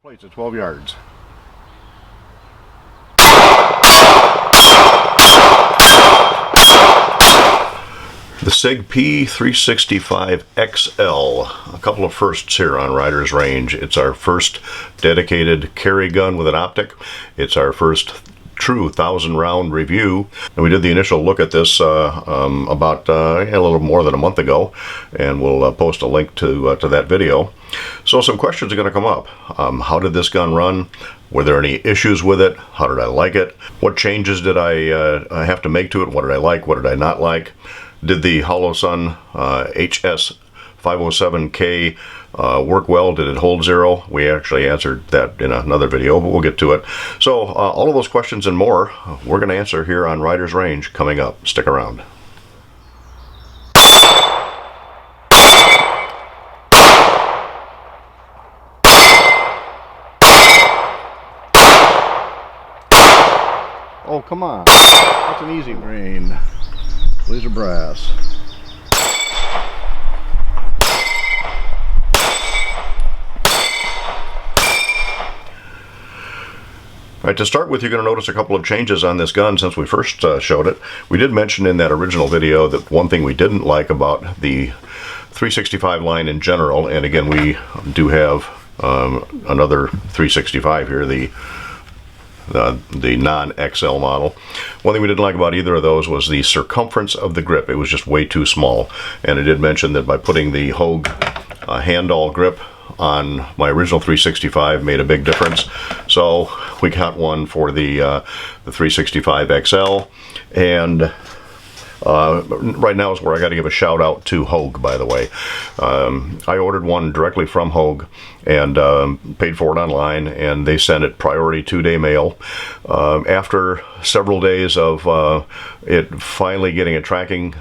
Plates at 12 yards. The Sig P365XL, a couple of firsts here on Rider's Range. It's our first dedicated carry gun with an optic. It's our first true 1,000-round review, and we did the initial look at this about a little more than a month ago, and we'll post a link to that video. So some questions are going to come up. How did this gun run? Were there any issues with it? How did I like it? What changes did I have to make to it? What did I like? What did I not like? Did the Holosun HS507K work well? Did it hold zero? We actually answered that in another video, but we'll get to it. So all of those questions and more we're going to answer here on Rider's Range coming up. Stick around. Oh, come on. That's an easy grain. Laser brass. All right, to start with, you're going to notice a couple of changes on this gun since we first showed it. We did mention in that original video that one thing we didn't like about the 365 line in general, and again, we do have another 365 here, the non-XL model. One thing we didn't like about either of those was the circumference of the grip. It was just way too small, and I did mention that by putting the Hogue handall grip on my original 365 made a big difference. So we got one for the 365XL, and right now is where I got to give a shout out to Hogue, by the way. I ordered one directly from Hogue and paid for it online, and they sent it priority 2-day mail. After several days of it finally getting a tracking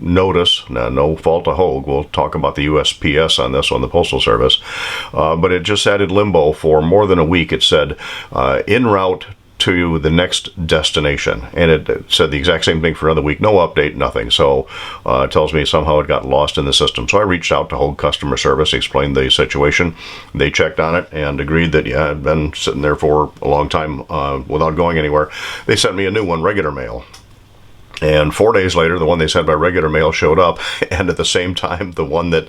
notice, now, no fault to Hogue, we'll talk about the USPS on this one, the Postal Service, but it just sat in limbo for more than a week. It said en route to the next destination, and it said the exact same thing for another week. No update, nothing. So it tells me somehow it got lost in the system. So I reached out to Hogue customer service, explained the situation. They checked on it and agreed that yeah, it had been sitting there for a long time without going anywhere. They sent me a new one, regular mail. And 4 days later, the one they sent by regular mail showed up, and at the same time, the one that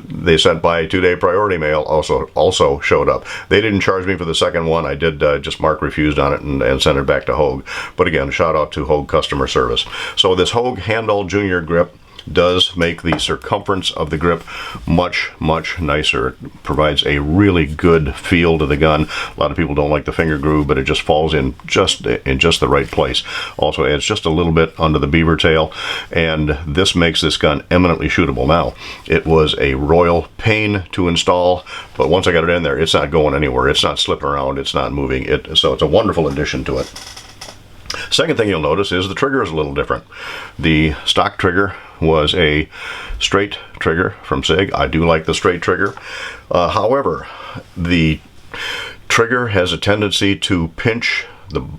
they sent by 2-day priority mail also showed up. They didn't charge me for the second one. I did just mark refused on it and send it back to Hogue. But again, shout out to Hogue customer service. So this Hogue Handall Junior grip does make the circumference of the grip much nicer. It provides a really good feel to the gun. A lot of people don't like the finger groove, but it just falls in just the right place. Also adds just a little bit under the beaver tail, and this makes this gun eminently shootable. Now, it was a royal pain to install, but once I got it in there, it's not going anywhere. It's not slipping around. It's not moving. So it's a wonderful addition to it. Second thing you'll notice is the trigger is a little different. The stock trigger was a straight trigger from Sig. I do like the straight trigger. However, the trigger has a tendency to pinch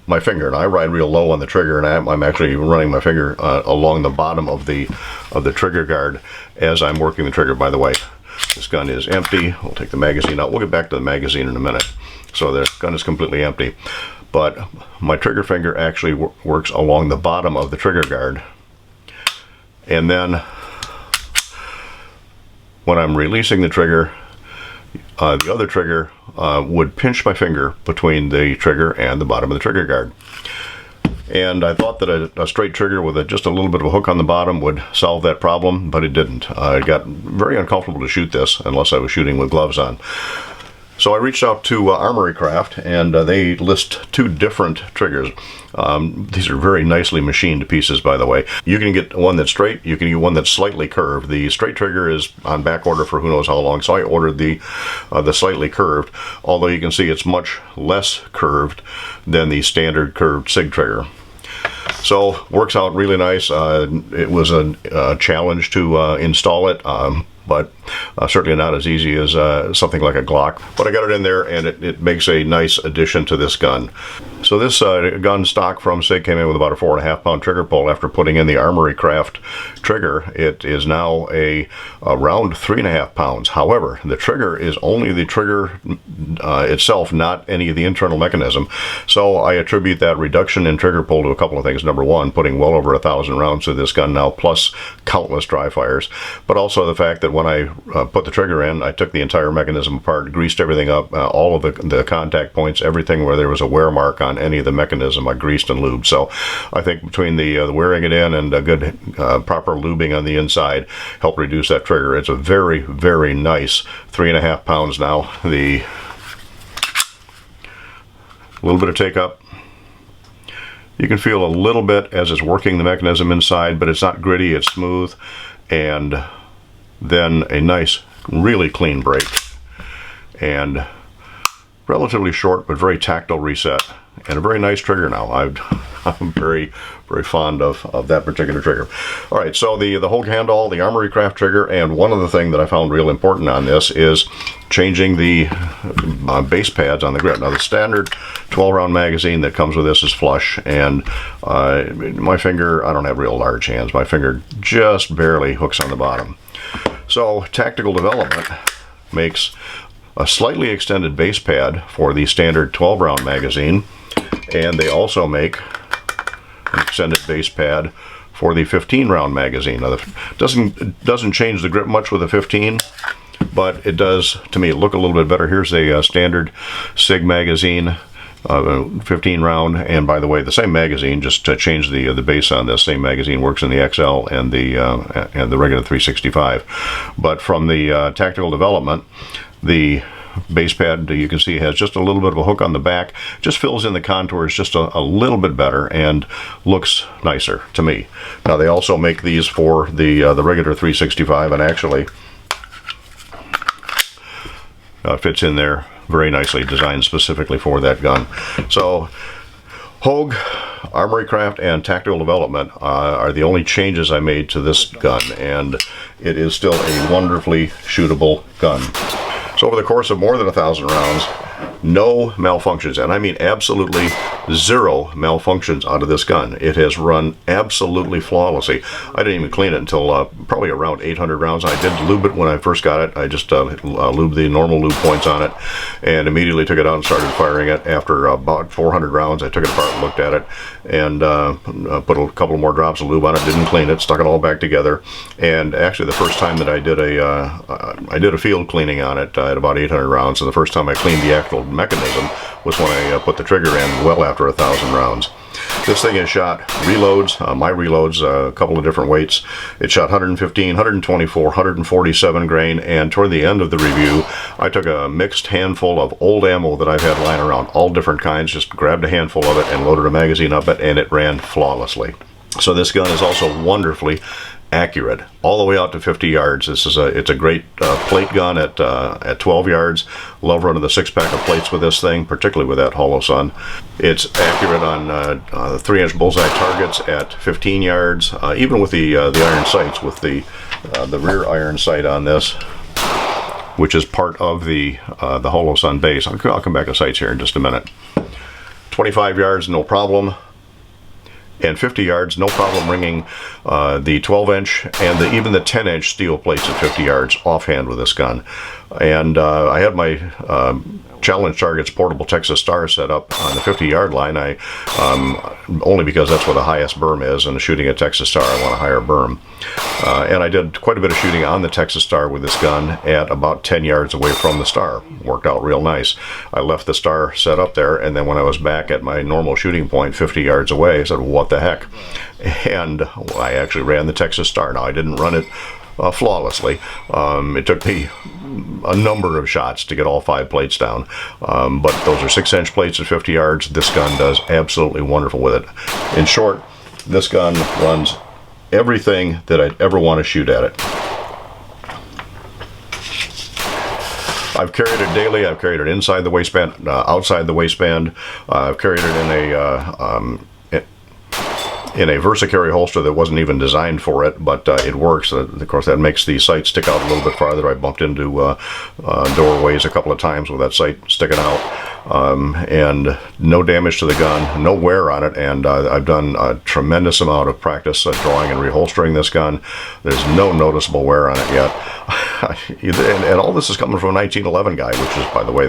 my finger, and I ride real low on the trigger, and I'm actually running my finger along the bottom of the trigger guard as I'm working the trigger. By the way, this gun is empty. We'll take the magazine out. We'll get back to the magazine in a minute. So the gun is completely empty. But my trigger finger actually works along the bottom of the trigger guard. And then when I'm releasing the trigger, the other trigger would pinch my finger between the trigger and the bottom of the trigger guard. And I thought that a straight trigger with just a little bit of a hook on the bottom would solve that problem, but it didn't. It got very uncomfortable to shoot this unless I was shooting with gloves on. So I reached out to Armory Craft, and they list 2 different triggers. These are very nicely machined pieces, by the way. You can get one that's straight, you can get one that's slightly curved. The straight trigger is on back order for who knows how long, so I ordered the slightly curved, although you can see it's much less curved than the standard curved Sig trigger. So works out really nice. It was a challenge to install it, but Certainly not as easy as something like a Glock, but I got it in there, and it makes a nice addition to this gun. So this gun stock from Sig came in with about a 4.5 pound trigger pull. After putting in the Armory Craft trigger, it is now around 3.5 pounds. However, the trigger is only the trigger itself, not any of the internal mechanism. So I attribute that reduction in trigger pull to a couple of things. Number one, putting well over 1,000 rounds to this gun now, plus countless dry fires. But also the fact that when I put the trigger in, I took the entire mechanism apart, greased everything up, all of the contact points, everything where there was a wear mark on any of the mechanism, I greased and lubed. So I think between the wearing it in and a good proper lubing on the inside helped reduce that trigger. It's a very, very nice 3.5 pounds now. The little bit of take up. You can feel a little bit as it's working the mechanism inside, but it's not gritty, it's smooth. And then a nice, really clean break. And relatively short, but very tactile reset. And a very nice trigger now. I'm very, very fond of that particular trigger. All right, so the Hogue handle, the Armory Craft trigger, and one other thing that I found real important on this is changing the base pads on the grip. Now, the standard 12-round magazine that comes with this is flush, and my finger, I don't have real large hands. My finger just barely hooks on the bottom. So, Tactical Development makes a slightly extended base pad for the standard 12-round magazine, and they also make an extended base pad for the 15-round magazine. Now, doesn't change the grip much with a 15, but it does, to me, look a little bit better. Here's a standard Sig magazine, 15 round, and by the way, the same magazine, just to change the base on this. Same magazine works in the XL and the regular 365. But from the Tactical Development, the base pad, you can see, has just a little bit of a hook on the back. Just fills in the contours just a little bit better and looks nicer to me. Now, they also make these for the regular 365, and actually fits in there very nicely, designed specifically for that gun. So Hogue, Armory Craft, and Tactical Development are the only changes I made to this gun, and it is still a wonderfully shootable gun. So over the course of more than 1,000 rounds, no malfunctions, and I mean absolutely zero malfunctions out of this gun. It has run absolutely flawlessly. I didn't even clean it until probably around 800 rounds. I did lube it when I first got it. I just lubed the normal lube points on it and immediately took it out and started firing it. After about 400 rounds, I took it apart and looked at it and put a couple more drops of lube on it, didn't clean it, stuck it all back together. And actually the first time that I did a field cleaning on it at about 800 rounds, so the first time I cleaned the actual mechanism was when I put the trigger in well after 1,000 rounds. This thing has shot reloads, my reloads, a couple of different weights. It shot 115, 124, 147 grain, and toward the end of the review, I took a mixed handful of old ammo that I've had lying around, all different kinds, just grabbed a handful of it and loaded a magazine up it, and it ran flawlessly. So this gun is also wonderfully accurate all the way out to 50 yards. It's a great plate gun at 12 yards. Love running the 6-pack of plates with this thing, particularly with that Holosun. It's accurate on 3-inch bullseye targets at 15 yards, even with the iron sights, with the rear iron sight on this, which is part of the Holosun base. I'll come back to sights here in just a minute. 25 yards, no problem. And 50 yards, no problem ringing the 12-inch and even the 10-inch steel plates at 50 yards offhand with this gun. And I had my Challenge Targets portable Texas Star set up on the 50-yard line. Only because that's where the highest berm is, and shooting a Texas Star, I want a higher berm. And I did quite a bit of shooting on the Texas Star with this gun at about 10 yards away from the Star. Worked out real nice. I left the Star set up there, and then when I was back at my normal shooting point 50 yards away, I said, what the heck? And I actually ran the Texas Star. Now, I didn't run it flawlessly. It took me a number of shots to get all 5 plates down, but those are 6-inch plates at 50 yards. This gun does absolutely wonderful with it. In short, this gun runs everything that I'd ever want to shoot at it. I've carried it daily. I've carried it inside the waistband, outside the waistband. I've carried it in a Versacarry holster that wasn't even designed for it, but it works. Of course, that makes the sight stick out a little bit farther. I bumped into doorways a couple of times with that sight sticking out, and no damage to the gun, no wear on it, and I've done a tremendous amount of practice drawing and reholstering this gun. There's no noticeable wear on it yet. And all this is coming from a 1911 guy, which is, by the way,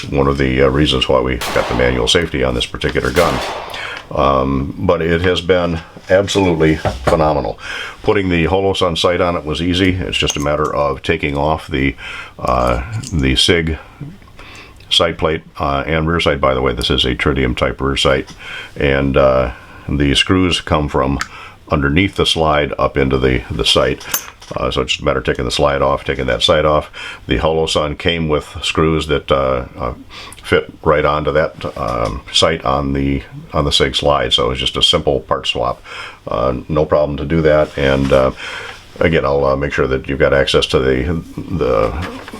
one of the reasons why we got the manual safety on this particular gun. But it has been absolutely phenomenal. Putting the Holosun sight on it was easy. It's just a matter of taking off the Sig sight plate and rear sight. By the way, this is a tritium type rear sight, and the screws come from underneath the slide up into the sight. So it's just a matter of taking the slide off, taking that sight off. The Holosun came with screws that fit right onto that sight on the Sig slide. So it's just a simple part swap. No problem to do that. And again, I'll make sure that you've got access to the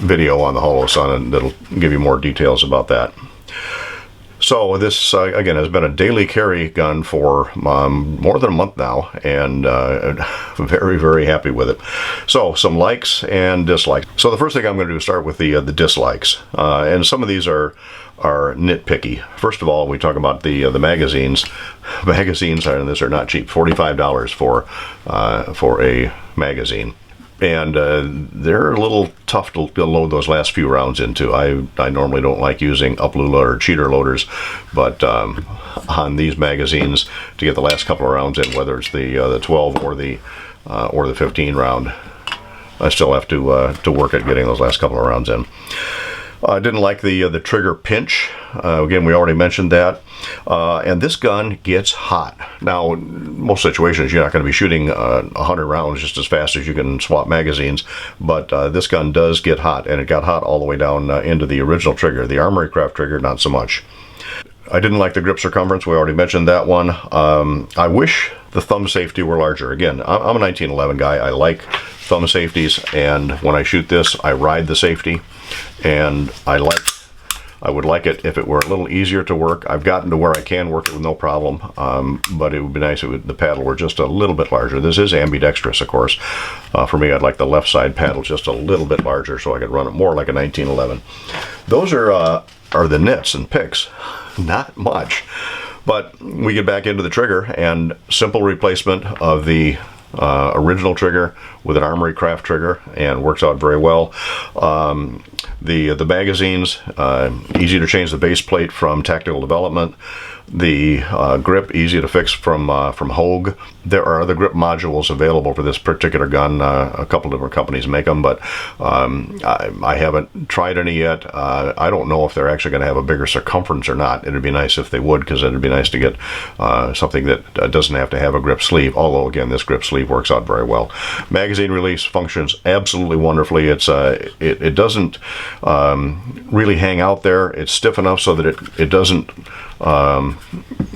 video on the Holosun, and that'll give you more details about that. So this, again, has been a daily carry gun for more than a month now, and very, very happy with it. So some likes and dislikes. So the first thing I'm going to do is start with the dislikes, and some of these are nitpicky. First of all, we talk about the magazines. Magazines are not cheap. $45 for a magazine. And they're a little tough to load those last few rounds into. I normally don't like using up-load or cheater loaders, but on these magazines, to get the last couple of rounds in, whether it's the 12 or the 15 round, I still have to work at getting those last couple of rounds in. I didn't like the trigger pinch. Again, we already mentioned that. And this gun gets hot. Now, in most situations, you're not going to be shooting 100 rounds just as fast as you can swap magazines, but this gun does get hot, and it got hot all the way down into the original trigger. The Armory Craft trigger, not so much. I didn't like the grip circumference. We already mentioned that one. I wish the thumb safety were larger. Again, I'm a 1911 guy. I like thumb safeties, and when I shoot this, I ride the safety, and I would like it if it were a little easier to work. I've gotten to where I can work it with no problem, but it would be nice if the paddle were just a little bit larger. This is ambidextrous, of course. For me, I'd like the left side paddle just a little bit larger so I could run it more like a 1911. Those are the nits and picks. Not much. But we get back into the trigger, and simple replacement of the original trigger with an Armory Craft trigger, and works out very well. The magazines, easy to change the base plate from Tactile Development. The grip, easy to fix from Hogue. There are other grip modules available for this particular gun. A couple different companies make them, but I haven't tried any yet. I don't know if they're actually going to have a bigger circumference or not. It'd be nice if they would, because it'd be nice to get something that doesn't have to have a grip sleeve, although again, this grip sleeve works out very well. Magazine release functions absolutely wonderfully. It doesn't really hang out there. It's stiff enough so that it doesn't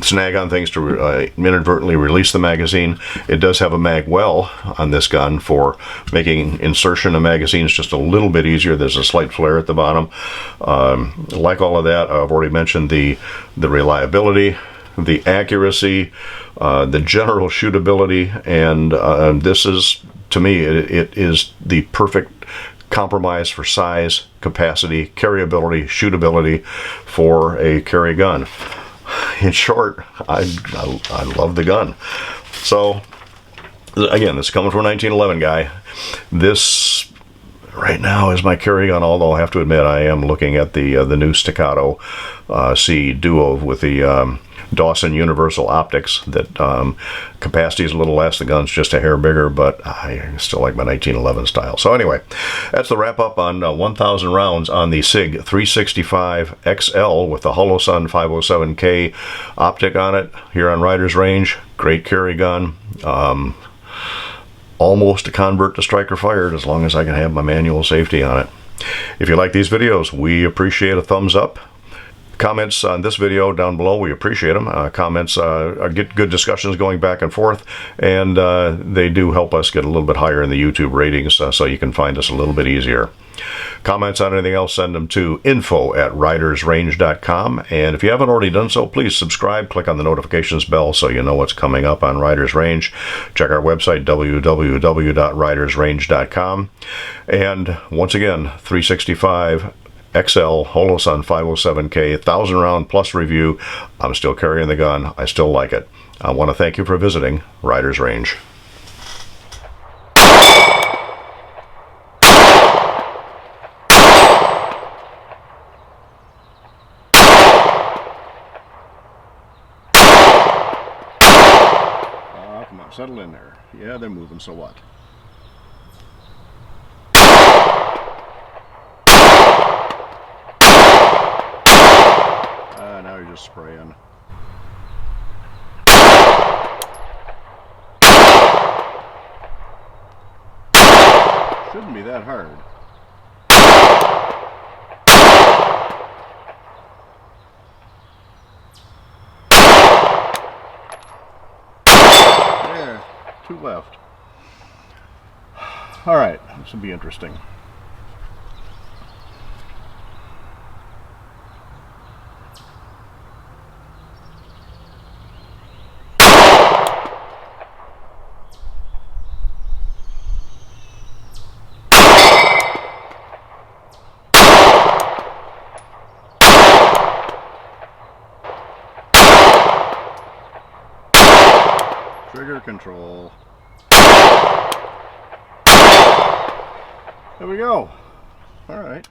snag on things to inadvertently release the magazine. It does have a mag well on this gun for making insertion of magazines just a little bit easier. There's a slight flare at the bottom. Like all of that, I've already mentioned the reliability, the accuracy, the general shootability, and this is, to me, it is the perfect compromise for size, capacity, carryability, shootability for a carry gun. In short, I love the gun. So again, this is coming from a 1911 guy. This right now is my carry gun, although I have to admit I am looking at the new Staccato C Duo with the Dawson Universal Optics. That capacity is a little less, the gun's just a hair bigger, but I still like my 1911 style. So anyway, that's the wrap up on 1,000 rounds on the Sig 365XL with the Holosun 507K optic on it here on Rider's Range. Great carry gun. Almost a convert to striker fired, as long as I can have my manual safety on it. If you like these videos, we appreciate a thumbs up. Comments on this video down below, we appreciate them. Comments get good discussions going back and forth, and they do help us get a little bit higher in the YouTube ratings, so you can find us a little bit easier. Comments on anything else, send them to info@ridersrange.com. And if you haven't already done so, please subscribe. Click on the notifications bell so you know what's coming up on Riders Range. Check our website, www.ridersrange.com. And once again, 365 XL Holosun 507K, 1,000 round plus review. I'm still carrying the gun. I still like it. I want to thank you for visiting Riders Range. Come on, settle in there. Yeah, they're moving, so what? Now you're just spraying. Shouldn't be that hard. There, 2 left. All right, this will be interesting. Trigger control. There we go. All right.